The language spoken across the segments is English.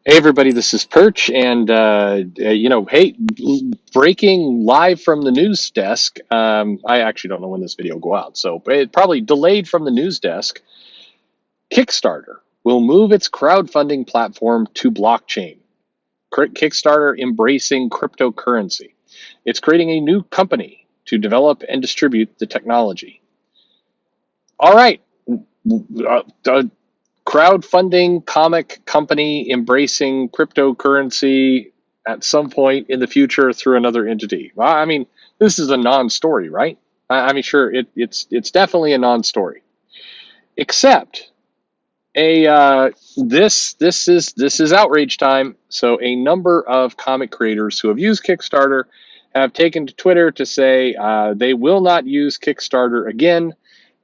Hey everybody, this is Perch, and hey, breaking live from the news desk. I actually don't know when this video will go out, so it probably delayed from the news desk. Kickstarter will move its crowdfunding platform to blockchain. Kickstarter embracing cryptocurrency. It's creating a new company to develop and distribute the technology. All right. Crowdfunding comic company embracing cryptocurrency at some point in the future through another entity. Well, I mean, this is a non-story, right? I mean, sure, it's definitely a non-story. Except this is outrage time. So a number of comic creators who have used Kickstarter have taken to Twitter to say they will not use Kickstarter again.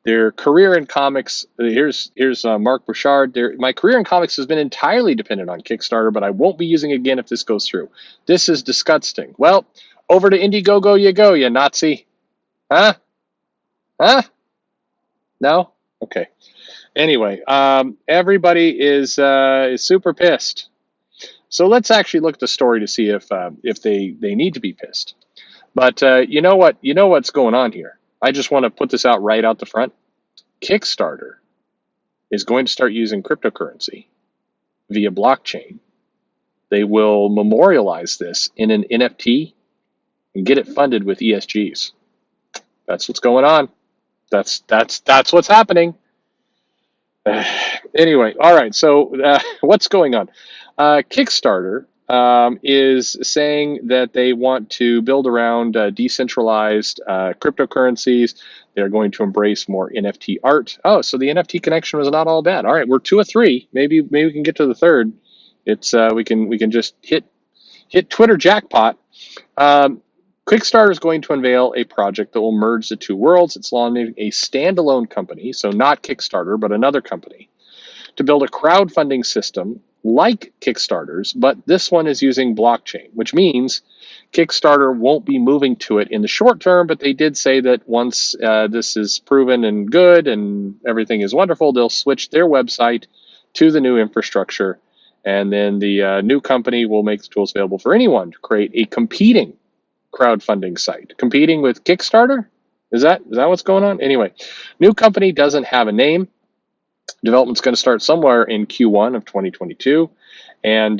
Their career in comics, here's Mark Bouchard. My career in comics has been entirely dependent on Kickstarter, but I won't be using it again if this goes through. This is disgusting. Well, over to Indiegogo you go, you Nazi. Huh? Huh? No? Okay. Anyway, everybody is super pissed. So let's actually look at the story to see if they need to be pissed. But you know what? You know what's going on here. I just want to put this out right out the front. Kickstarter is going to start using cryptocurrency via blockchain. They will memorialize this in an NFT and get it funded with ESGs. That's what's going on. That's what's happening. Anyway, all right. So what's going on? Kickstarter is saying that they want to build around decentralized cryptocurrencies. They're going to embrace more NFT art. Oh, so the NFT connection was not all bad. All right, we're 2 of 3. Maybe we can get to the third. It's we can just hit Twitter jackpot. Kickstarter is going to unveil a project that will merge the two worlds. It's launching a standalone company, so not Kickstarter, but another company, to build a crowdfunding system like Kickstarter's, but this one is using blockchain, which means Kickstarter won't be moving to it in the short term, but they did say that once this is proven and good and everything is wonderful, they'll switch their website to the new infrastructure, and then the new company will make the tools available for anyone to create a competing crowdfunding site. Competing with Kickstarter? Is that what's going on? Anyway, new company doesn't have a name. Development's going to start somewhere in Q1 of 2022, and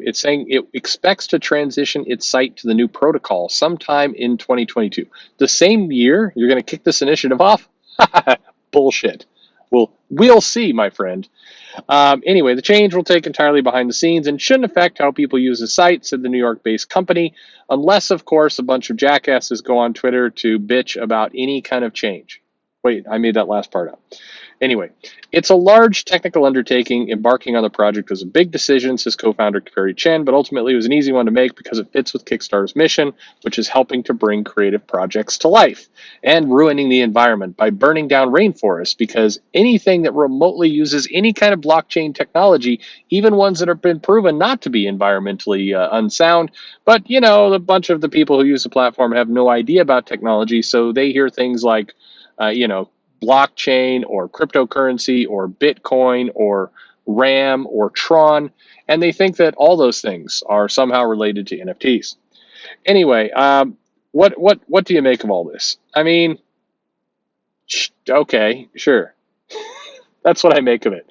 it's saying it expects to transition its site to the new protocol sometime in 2022. The same year you're going to kick this initiative off? Bullshit. We'll see, my friend. Anyway, the change will take entirely behind the scenes and shouldn't affect how people use the site, said the New York-based company, unless, of course, a bunch of jackasses go on Twitter to bitch about any kind of change. Wait, I made that last part up. Anyway, it's a large technical undertaking. Embarking on the project was a big decision, says co-founder Kerry Chen, but ultimately it was an easy one to make because it fits with Kickstarter's mission, which is helping to bring creative projects to life and ruining the environment by burning down rainforests, because anything that remotely uses any kind of blockchain technology, even ones that have been proven not to be environmentally unsound, but a bunch of the people who use the platform have no idea about technology, so they hear things like blockchain or cryptocurrency or Bitcoin or RAM or Tron, and they think that all those things are somehow related to NFTs. Anyway, what do you make of all this? I mean, okay, sure. That's what I make of it.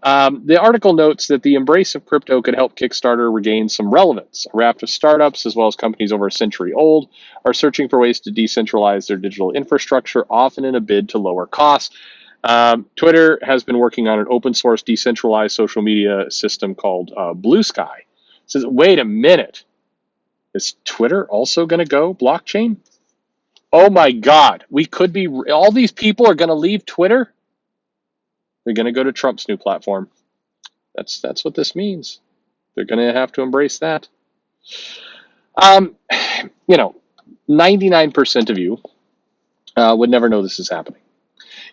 The article notes that the embrace of crypto could help Kickstarter regain some relevance. A raft of startups, as well as companies over a century old, are searching for ways to decentralize their digital infrastructure, often in a bid to lower costs. Twitter has been working on an open source decentralized social media system called Blue Sky. It says, wait a minute. Is Twitter also going to go blockchain? Oh my God. All these people are going to leave Twitter? They're going to go to Trump's new platform. That's what this means. They're going to have to embrace that. 99% of you would never know this is happening.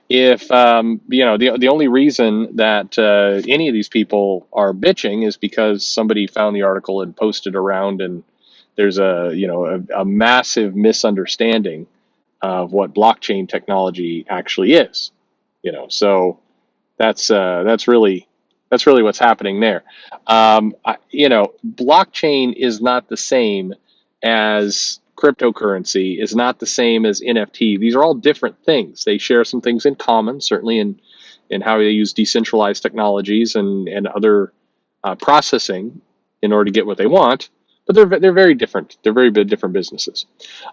If the only reason that any of these people are bitching is because somebody found the article and posted around, and there's a massive misunderstanding of what blockchain technology actually is. So that's really That's really what's happening there. Blockchain is not the same as cryptocurrency, is not the same as NFT. These are all different things. They share some things in common, certainly in how they use decentralized technologies and other processing in order to get what they want. But they're very different. They're very different businesses.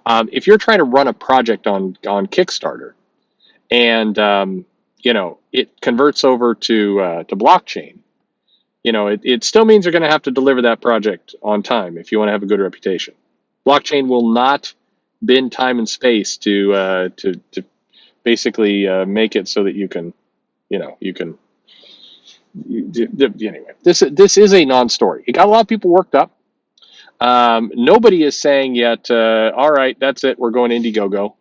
If you're trying to run a project on Kickstarter, and it converts over to blockchain, it still means you're going to have to deliver that project on time if you want to have a good reputation. Blockchain will not bend time and space to basically make it so that you can, anyway. This is a non-story. It got a lot of people worked up. Nobody is saying yet, all right, that's it, we're going Indiegogo.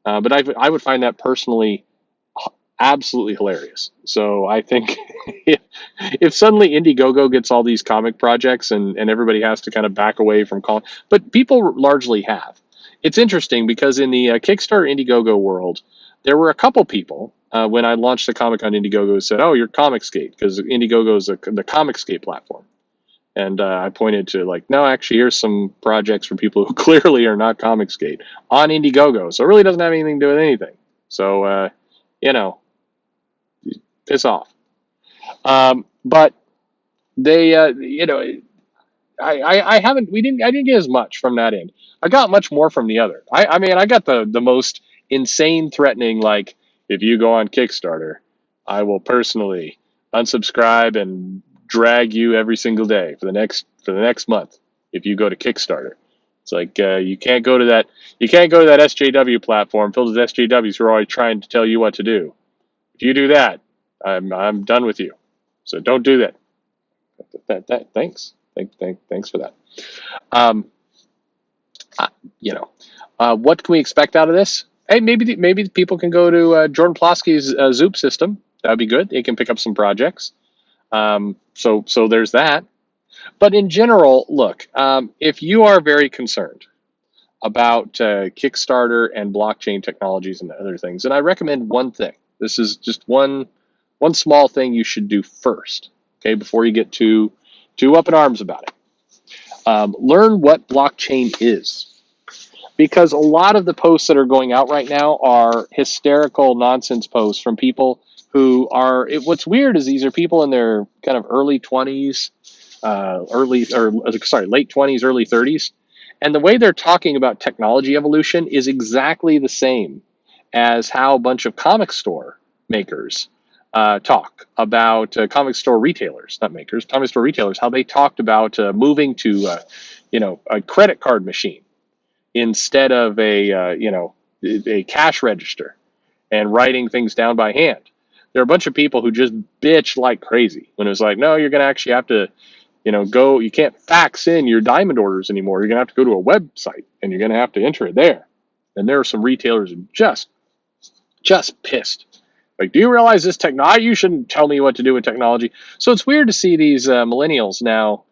But I would find that personally absolutely hilarious. So I think if suddenly Indiegogo gets all these comic projects and everybody has to kind of back away from calling, but people largely have. It's interesting because in the Kickstarter Indiegogo world, there were a couple people when I launched the comic on Indiegogo who said, "Oh, you're Comicsgate," because Indiegogo is the Comicsgate platform. And I pointed to like, no, actually, here's some projects for people who clearly are not Comicsgate on Indiegogo. So it really doesn't have anything to do with anything. So, piss off. But they, I haven't, I didn't get as much from that end. I got much more from the other. I mean, I got the most insane threatening, like, if you go on Kickstarter, I will personally unsubscribe and drag you every single day for the next month if you go to Kickstarter. It's like you can't go to that SJW platform filled with SJWs who are always trying to tell you what to do. If you do that, I'm done with you. So don't do that. Thanks. Thanks for that. Um, uh, what can we expect out of this? Hey, maybe the people can go to Jordan Plosky's Zoop system. That'd be good. They can pick up some projects. So there's that. But in general, look, if you are very concerned about Kickstarter and blockchain technologies and other things, then I recommend one thing. This is just one small thing you should do first, okay, before you get too up in arms about it. Learn what blockchain is, because a lot of the posts that are going out right now are hysterical nonsense posts from people who are. What's weird is these are people in their kind of early 20s, late 20s, early 30s, and the way they're talking about technology evolution is exactly the same as how a bunch of comic store makers talk about comic store retailers, not makers, comic store retailers, how they talked about moving to, a credit card machine instead of a cash register and writing things down by hand. There are a bunch of people who just bitch like crazy when it was like, no, you're going to actually have to, go, you can't fax in your diamond orders anymore. You're going to have to go to a website and you're going to have to enter it there. And there are some retailers who just pissed. Like, do you realize this technology? You shouldn't tell me what to do with technology. So it's weird to see these millennials now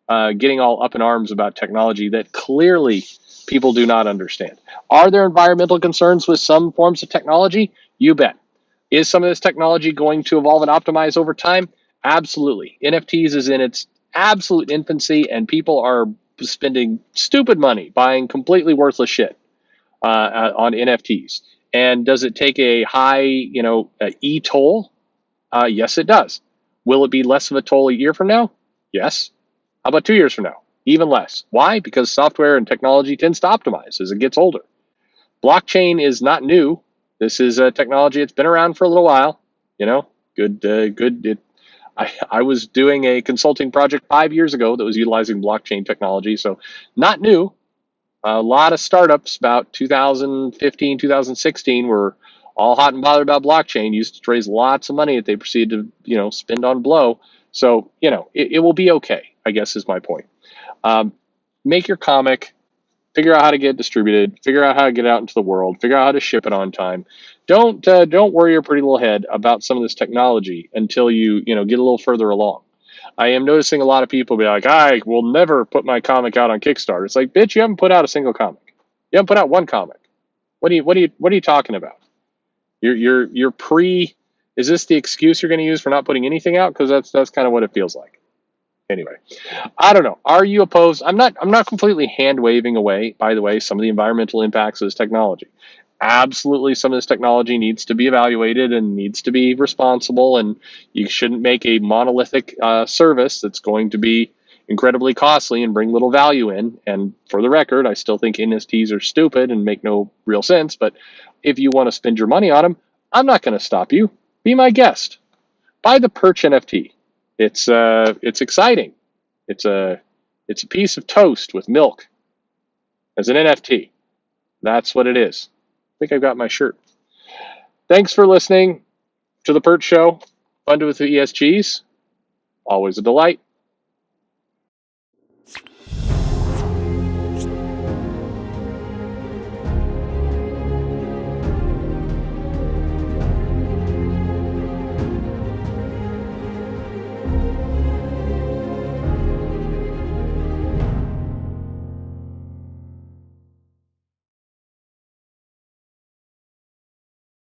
getting all up in arms about technology that clearly people do not understand. Are there environmental concerns with some forms of technology? You bet. Is some of this technology going to evolve and optimize over time? Absolutely. NFTs is in its absolute infancy, and people are spending stupid money buying completely worthless shit on NFTs. And does it take a high, e-toll? Yes, it does. Will it be less of a toll a year from now? Yes. How about 2 years from now? Even less. Why? Because software and technology tends to optimize as it gets older. Blockchain is not new. This is a technology that's been around for a little while. Good. I was doing a consulting project 5 years ago that was utilizing blockchain technology, so not new. A lot of startups about 2015, 2016 were all hot and bothered about blockchain, used to raise lots of money that they proceeded to, spend on blow. So, it will be okay, I guess is my point. Make your comic, figure out how to get it distributed, figure out how to get it out into the world, figure out how to ship it on time. Don't worry your pretty little head about some of this technology until you, get a little further along. I am noticing a lot of people be like, I will never put my comic out on Kickstarter. It's like, bitch, you haven't put out a single comic. You haven't put out one comic. What are you talking about? You're pre, Is this the excuse you're going to use for not putting anything out? Because that's kind of what it feels like. Anyway, I don't know. Are you opposed? I'm not completely hand waving away, by the way, some of the environmental impacts of this technology. Absolutely, some of this technology needs to be evaluated and needs to be responsible, and you shouldn't make a monolithic service that's going to be incredibly costly and bring little value in. And for the record, I still think NSTs are stupid and make no real sense. But if you want to spend your money on them, I'm not going to stop you. Be my guest. Buy the Perch NFT. It's exciting. It's a piece of toast with milk as an NFT. That's what it is. I think I've got my shirt. Thanks for listening to the Perch Show. Fun with the ESGs. Always a delight.